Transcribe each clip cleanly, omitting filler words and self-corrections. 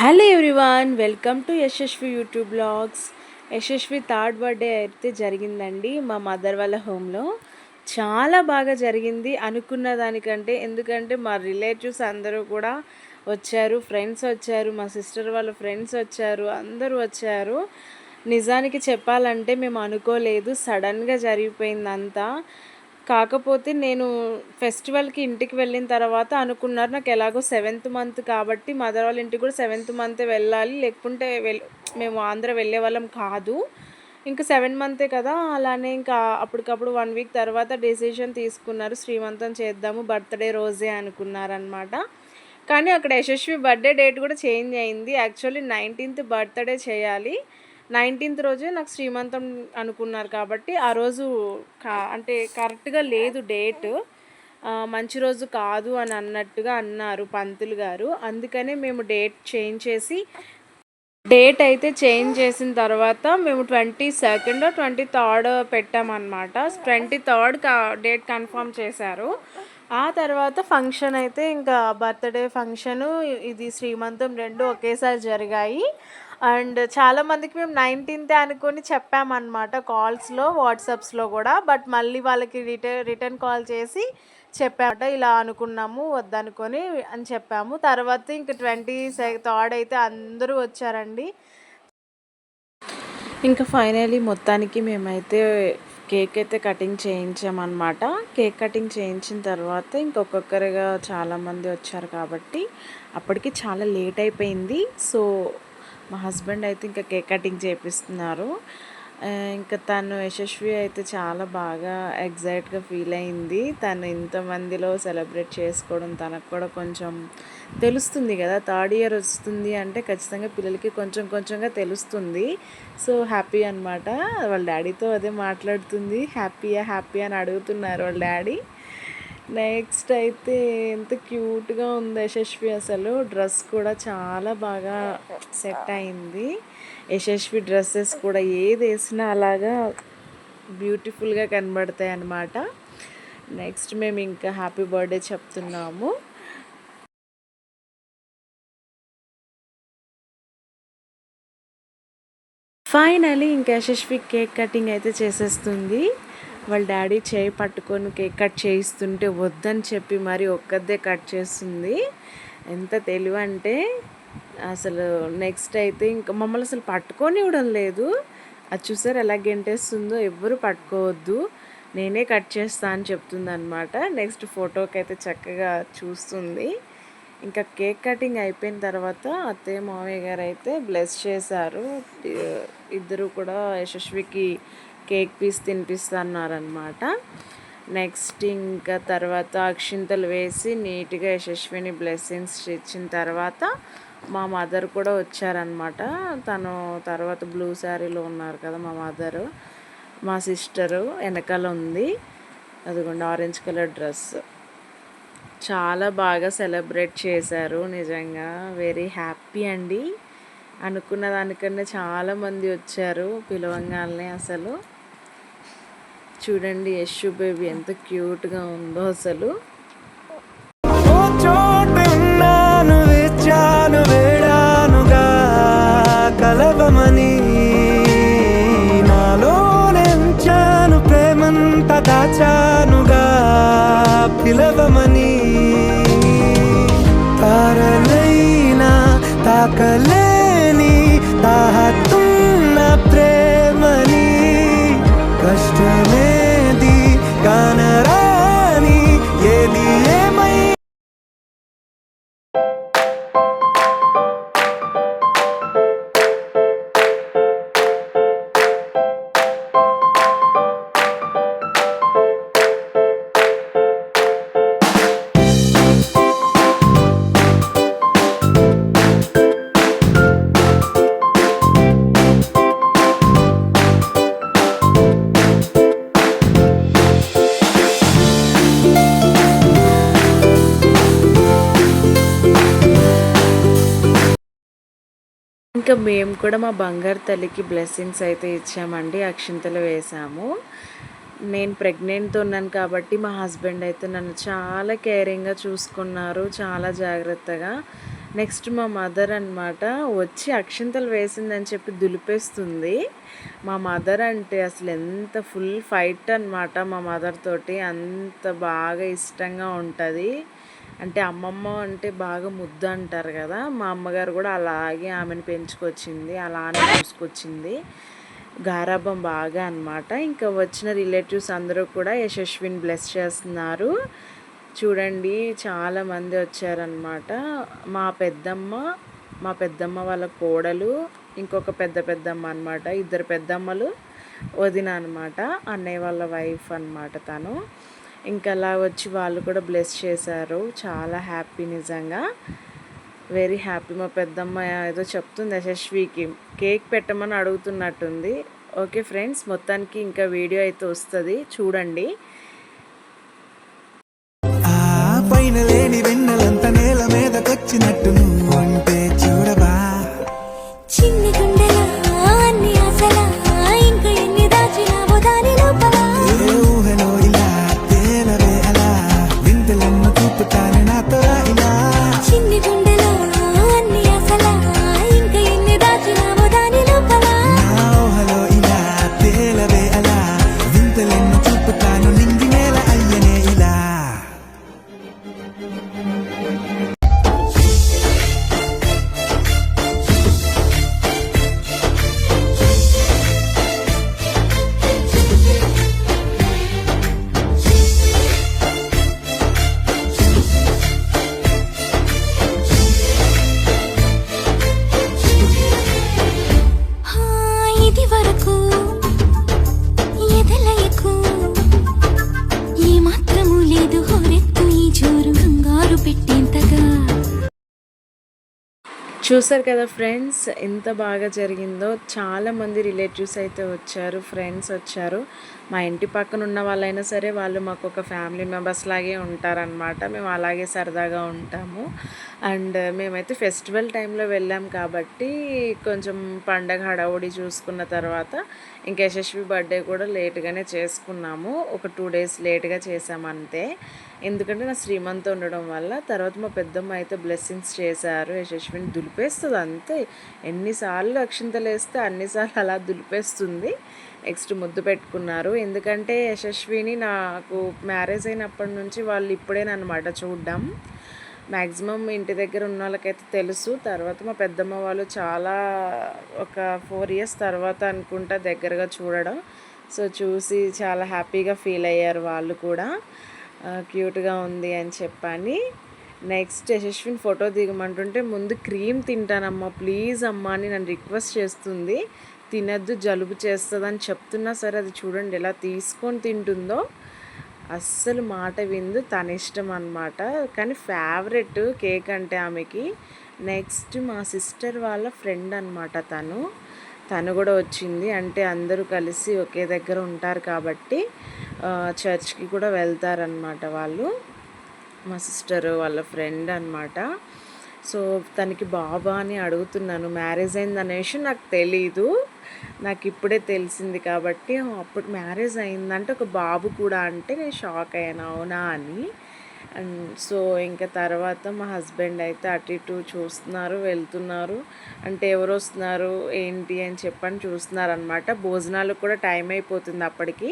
Hello everyone, welcome to Yashasvi YouTube blogs. Yashasvi third birthday అయితే జరిగిందండి మా మదర్ వాళ్ళ హోమ్లో. చాలా బాగా జరిగింది అనుకున్న దానికంటే. ఎందుకంటే మా రిలేటివ్స్ అందరూ కూడా వచ్చారు, ఫ్రెండ్స్ వచ్చారు, మా సిస్టర్ వాళ్ళ ఫ్రెండ్స్ వచ్చారు, అందరూ వచ్చారు. నిజానికి చెప్పాలంటే మేము అనుకోలేదు, సడన్గా జరిగిపోయిందంతా. కాకపోతే నేను ఫెస్టివల్కి ఇంటికి వెళ్ళిన తర్వాత అనుకున్నారు, నాకు ఎలాగో 7th మంత్ కాబట్టి మదర్ వాళ్ళ ఇంటికి కూడా 7th మంతే వెళ్ళాలి, లేకుంటే మేము ఆంధ్ర వెళ్ళే వాళ్ళం కాదు. ఇంకా 7 మంతే కదా, అలానే ఇంకా అప్పటికప్పుడు 1 వీక్ తర్వాత డెసిషన్ తీసుకున్నారు, శ్రీమంతం చేద్దాము బర్త్డే రోజే అనుకున్నారనమాట. కానీ అక్కడ యశస్వి బర్త్డే డేట్ కూడా చేంజ్ అయింది. యాక్చువల్లీ 19th బర్త్డే చేయాలి, 19th రోజే నాకు శ్రీమంతం అనుకున్నారు కాబట్టి ఆ రోజు అంటే కరెక్ట్గా లేదు డేట్, మంచి రోజు కాదు అని అన్నట్టుగా అన్నారు పంతులు గారు. అందుకనే మేము డేట్ అయితే చేంజ్ చేసిన తర్వాత మేము 22nd 23rd పెట్టామన్నమాట. 23rd date confirm చేశారు. ఆ తర్వాత ఫంక్షన్ అయితే ఇంకా బర్త్డే ఫంక్షను, ఇది శ్రీమంతం రెండు ఒకేసారి జరిగాయి. అండ్ చాలామందికి మేము 19th అనుకొని చెప్పామన్నమాట, కాల్స్లో వాట్సాప్స్లో కూడా. బట్ మళ్ళీ వాళ్ళకి రిటర్న్ కాల్ చేసి చెప్పామట, ఇలా అనుకున్నాము వద్దనుకొని అని చెప్పాము. తర్వాత ఇంక 23rd అయితే అందరూ వచ్చారండి. ఇంకా ఫైనలీ మొత్తానికి మేమైతే కేక్ అయితే కటింగ్ చేయించామన్నమాట. కేక్ కటింగ్ చేయించిన తర్వాత ఇంకొకరిగా చాలామంది వచ్చారు కాబట్టి అప్పటికి చాలా లేట్ అయిపోయింది. సో మా హస్బెండ్ అయితే ఇంకా కేక్ కటింగ్ చేపిస్తున్నారు. ఇంకా తను యశస్వి అయితే చాలా బాగా ఎగ్జైట్గా ఫీల్ అయింది. తను ఇంతమందిలో సెలబ్రేట్ చేసుకోవడం తనకు కూడా కొంచెం తెలుస్తుంది కదా, థర్డ్ ఇయర్ వస్తుంది అంటే ఖచ్చితంగా పిల్లలకి కొంచెం కొంచెంగా తెలుస్తుంది. సో హ్యాపీ అనమాట. వాళ్ళ డాడీతో అదే మాట్లాడుతుంది, హ్యాపీ అని అడుగుతున్నారు వాళ్ళ డాడీ. నెక్స్ట్ అయితే ఎంత క్యూట్గా ఉంది యశస్వి, అసలు డ్రెస్ కూడా చాలా బాగా సెట్ అయింది. యశస్వి డ్రెస్సెస్ కూడా ఏది వేసినా అలాగా బ్యూటిఫుల్గా కనబడతాయి అన్నమాట. నెక్స్ట్ మేము ఇంకా హ్యాపీ బర్త్డే చెప్తున్నాము. ఫైనలీ ఇంకా యశస్వి కేక్ కటింగ్ అయితే చేసేస్తుంది. వాళ్ళ డాడీ చేయి పట్టుకొని కేక్ కట్ చేయిస్తుంటే వద్దని చెప్పి మరి ఒక్కదే కట్ చేస్తుంది. ఎంత తెలివి అంటే అసలు. నెక్స్ట్ అయితే ఇంకా మమ్మల్ని అసలు పట్టుకొని ఇవ్వడం లేదు. అది చూసారు ఎలా గెంటేస్తుందో, ఎవ్వరు పట్టుకోవద్దు నేనే కట్ చేస్తా అని చెప్తుంది అనమాట. నెక్స్ట్ ఫోటోకి అయితే చక్కగా చూస్తుంది. ఇంకా కేక్ కటింగ్ అయిపోయిన తర్వాత అత్తయ్య మామయ్య గారు అయితే బ్లెస్ చేశారు. ఇద్దరు కూడా యశస్వికి కేక్ పీస్ తినిపిస్తున్నారనమాట. నెక్స్ట్ ఇంకా తర్వాత అక్షింతలు వేసి నీట్గా యశస్విని బ్లెస్సింగ్స్ ఇచ్చిన తర్వాత మా మదర్ కూడా వచ్చారనమాట. తను తర్వాత బ్లూ శారీలో ఉన్నారు కదా మా మదరు. మా సిస్టరు వెనకాల ఉంది, అదిగోండి ఆరెంజ్ కలర్ డ్రెస్. చాలా బాగా సెలబ్రేట్ చేశారు, నిజంగా వెరీ హ్యాపీ అండి. అనుకున్న దానికన్నా చాలామంది వచ్చారు పిలవంగానే. అసలు చూడండి యశు బేబీ ఎంత క్యూట్గా ఉందో అసలు. కలవమని నాలో నెంచాను, ప్రేమంత దాచానుగా పిలవమని. తారలైనా తాకలేని తాహతున్న ప్రేమని, కష్టమేది కానరాని ఏది ఏమై. ఇంకా మేము కూడా మా బంగారు తల్లికి బ్లెస్సింగ్స్ అయితే ఇచ్చామండి, అక్షింతలు వేసాము. నేను ప్రెగ్నెంట్తో ఉన్నాను కాబట్టి మా హస్బెండ్ అయితే నన్ను చాలా కేరింగ్గా చూసుకున్నారు, చాలా జాగ్రత్తగా. నెక్స్ట్ మా మదర్ అనమాట వచ్చి అక్షింతలు వేసిందని చెప్పి దులిపేస్తుంది. మా మదర్ అంటే అసలు ఎంత ఫుల్ ఫైట్ అనమాట మా మదర్ తోటి. అంత బాగా ఇష్టంగా ఉంటుంది. అంటే అమ్మమ్మ అంటే బాగా ముద్దు అంటారు కదా, మా అమ్మగారు కూడా అలాగే ఆమెను పెంచుకొచ్చింది, అలానే చూసుకొచ్చింది. గారాబం బాగా అనమాట. ఇంకా వచ్చిన రిలేటివ్స్ అందరూ కూడా యశస్విని బ్లెస్ చేస్తున్నారు. చూడండి చాలామంది వచ్చారనమాట. మా పెద్దమ్మ వాళ్ళ కోడలు, ఇంకొక పెద్దమ్మ అనమాట. ఇద్దరు పెద్దమ్మలు, వదిన అనమాట, అన్నయ్య వాళ్ళ వైఫ్ అనమాట తను. ఇంకా అలా వచ్చి వాళ్ళు కూడా బ్లెస్ చేశారు. చాలా హ్యాపీ, నిజంగా వెరీ హ్యాపీ. మా పెద్దమ్మ ఏదో చెప్తుంది యశస్వికి, కేక్ పెట్టమని అడుగుతున్నట్టుంది. ఓకే ఫ్రెండ్స్, మొత్తానికి ఇంకా వీడియో అయితే వస్తుంది, చూడండి. పైన లేని వెన్నెలంత నేల మీదకొచ్చినట్టు నువ్వు అంటే చూడవా, చిన్ని గుండెలా అన్ని ఆశలా ఇంకా ఎన్ని దాచినావో దాని లోపల, ఊహలో ఇలా తేలవే అలా వింతలెన్నో చూపుతాను నాతో ఇలా, చిన్ని గుండెలా అన్ని ఆశలా ఇంకా ఎన్ని దాచినావో దాని లోపల, నా ఊహలో ఇలా తేలవే అలా వింతలెన్నో చూపుతాను నింగి నేల అయ్యనే ఇలా. ఇది వరకు ఎదలయకు ఏ మాత్రము లేదు హోరెత్తు ఈ జోరు కంగారు పెట్టేంతగా. చూసారు కదా ఫ్రెండ్స్, ఎంత బాగా జరిగిందో. చాలామంది రిలేటివ్స్ అయితే వచ్చారు, ఫ్రెండ్స్ వచ్చారు. మా ఇంటి పక్కన ఉన్న వాళ్ళైనా సరే వాళ్ళు మాకు ఒక ఫ్యామిలీ మెంబర్స్ లాగే ఉంటారనమాట. మేము అలాగే సరదాగా ఉంటాము. అండ్ మేమైతే ఫెస్టివల్ టైంలో వెళ్ళాం కాబట్టి కొంచెం పండగ హడావుడి చూసుకున్న తర్వాత ఇంకా యశస్వి బర్త్డే కూడా లేట్గానే చేసుకున్నాము. ఒక 2 days లేట్గా చేసాము అంతే. ఎందుకంటే నా శ్రీమంతం ఉండడం వల్ల. తర్వాత మా పెద్దమ్మ అయితే బ్లెస్సింగ్స్ చేశారు. యశస్విని దులిపేస్తుంది అంతే. ఎన్నిసార్లు అక్షింతలు వేస్తే అన్నిసార్లు అలా దులిపేస్తుంది. నెక్స్ట్ ముద్దు పెట్టుకున్నారు. ఎందుకంటే యశస్విని నాకు మ్యారేజ్ అయినప్పటి నుంచి వాళ్ళు ఇప్పుడేనమాట చూడ్డం. మ్యాక్సిమం ఇంటి దగ్గర ఉన్న వాళ్ళకైతే తెలుసు. తర్వాత మా పెద్దమ్మ వాళ్ళు చాలా ఒక 4 years తర్వాత అనుకుంటా దగ్గరగా చూడడం. సో చూసి చాలా హ్యాపీగా ఫీల్ అయ్యారు వాళ్ళు కూడా, క్యూట్గా ఉంది అని చెప్పని. నెక్స్ట్ యశస్విని ఫోటో దిగమంటుంటే ముందు క్రీమ్ తింటానమ్మా ప్లీజ్ అమ్మా అని నన్ను రిక్వెస్ట్ చేస్తుంది. తినద్దు జలుబు చేస్తుందని చెప్తున్నా సరే అది చూడండి ఎలా తీసుకొని తింటుందో. అస్సలు మాట విందు, తన ఇష్టం అన్నమాట. కానీ ఫేవరెట్ కేక్ అంటే ఆమెకి. నెక్స్ట్ మా సిస్టర్ వాళ్ళ ఫ్రెండ్ అనమాట తను కూడా వచ్చింది. అంటే అందరూ కలిసి ఒకే దగ్గర ఉంటారు కాబట్టి చర్చ్కి కూడా వెళ్తారనమాట వాళ్ళు. మా సిస్టర్ వాళ్ళ ఫ్రెండ్ అనమాట. సో తనకి బాబా అని అడుగుతున్నాను. మ్యారేజ్ అయింది అనే విషయం నాకు తెలీదు, నాకు ఇప్పుడే తెలిసింది కాబట్టి. అప్పుడు మ్యారేజ్ అయిందంటే ఒక బాబు కూడా అంటే నేను షాక్ అయ్యాను, అవునా అని. అండ్ సో ఇంకా తర్వాత మా హస్బెండ్ అయితే అటు ఇటు చూస్తున్నారు, వెళ్తున్నారు. అంటే ఎవరు వస్తున్నారు ఏంటి అని చెప్పని చూస్తున్నారు అనమాట. భోజనాలు కూడా టైం అయిపోతుంది అప్పటికి.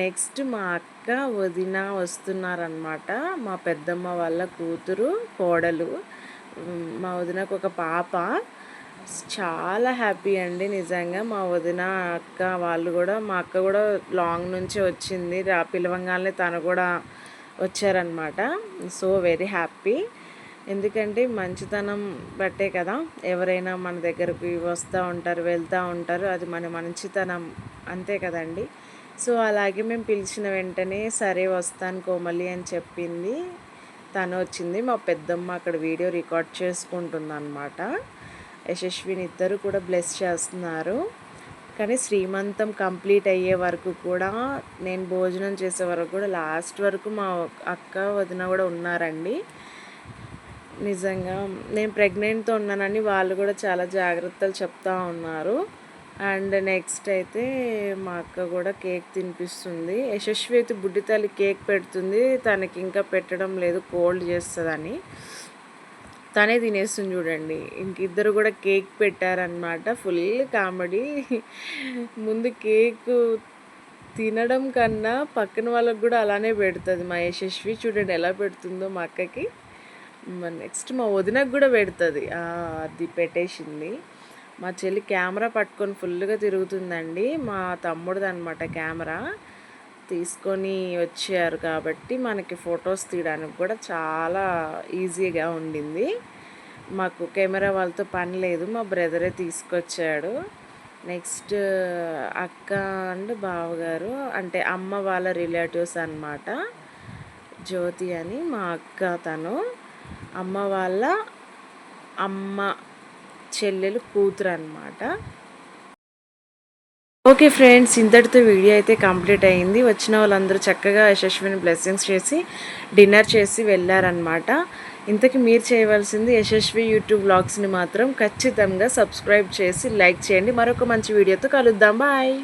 నెక్స్ట్ మా అక్క వదిన వస్తున్నారనమాట. మా పెద్దమ్మ వాళ్ళ కూతురు కోడలు. మా వదినకు ఒక పాప. చాలా హ్యాపీ అండి నిజంగా. మా వదిన అక్క వాళ్ళు కూడా, మా అక్క కూడా లాంగ్ నుంచి వచ్చింది, పిలవంగానే తను కూడా వచ్చారనమాట. So very happy. ఎందుకంటే మంచితనం బట్టే కదా ఎవరైనా మన దగ్గరకు వస్తూ ఉంటారు, వెళ్తూ ఉంటారు. అది మన మంచితనం అంతే కదండి. సో అలాగే మేము పిలిచిన వెంటనే సరే వస్తాను కోమలి అని చెప్పింది. తను వచ్చింది. మా పెద్దమ్మ అక్కడ వీడియో రికార్డ్ చేసుకుంటుంది అనమాట. యశస్విని ఇద్దరు కూడా బ్లెస్ చేస్తున్నారు. కానీ శ్రీమంతం కంప్లీట్ అయ్యే వరకు కూడా, నేను భోజనం చేసే వరకు కూడా లాస్ట్ వరకు మా అక్క వదిన కూడా ఉన్నారండి. నిజంగా నేను ప్రెగ్నెంట్తో ఉన్నానని వాళ్ళు కూడా చాలా జాగ్రత్తలు చెప్తూ ఉన్నారు. అండ్ నెక్స్ట్ అయితే మా అక్క కూడా కేక్ తినిపిస్తుంది. యశస్వి అయితే బుడ్డి తల్లి కేక్ పెడుతుంది, తనకి ఇంకా పెట్టడం లేదు కోల్డ్ చేస్తుందని. తనే తినేస్తుంది చూడండి. ఇంక ఇద్దరు కూడా కేక్ పెట్టారనమాట. Full comedy. ముందు కేకు తినడం కన్నా పక్కన వాళ్ళకి కూడా అలానే పెడుతుంది మా యశస్వి. చూడండి ఎలా పెడుతుందో మా అక్కకి. నెక్స్ట్ మా వదినకు కూడా పెడుతుంది. అది పెట్టేసింది. మా చెల్లి కెమెరా పట్టుకొని ఫుల్గా తిరుగుతుందండి. మా తమ్ముడిది అనమాట కెమెరా తీసుకొని వచ్చారు కాబట్టి మనకి ఫొటోస్ తీయడానికి కూడా చాలా ఈజీగా ఉండింది. మాకు కెమెరా వాళ్ళతో పని లేదు, మా బ్రదరే తీసుకొచ్చాడు. నెక్స్ట్ అక్క అండ్ బావగారు అంటే అమ్మ వాళ్ళ రిలేటివ్స్ అనమాట. జ్యోతి అని మా అక్క, తను అమ్మ వాళ్ళ అమ్మ చెల్లెలు కూతురు అనమాట. ఓకే ఫ్రెండ్స్, ఇంతటితో వీడియో అయితే కంప్లీట్ అయ్యింది. వచ్చిన వాళ్ళందరూ చక్కగా యశస్విని బ్లెస్సింగ్స్ చేసి డిన్నర్ చేసి వెళ్ళారనమాట. ఇంతకీ మీరు చేయవలసింది యశస్వి యూట్యూబ్ వ్లాగ్స్ని మాత్రం ఖచ్చితంగా సబ్స్క్రైబ్ చేసి లైక్ చేయండి. మరొక మంచి వీడియోతో కలుద్దాం. బాయ్.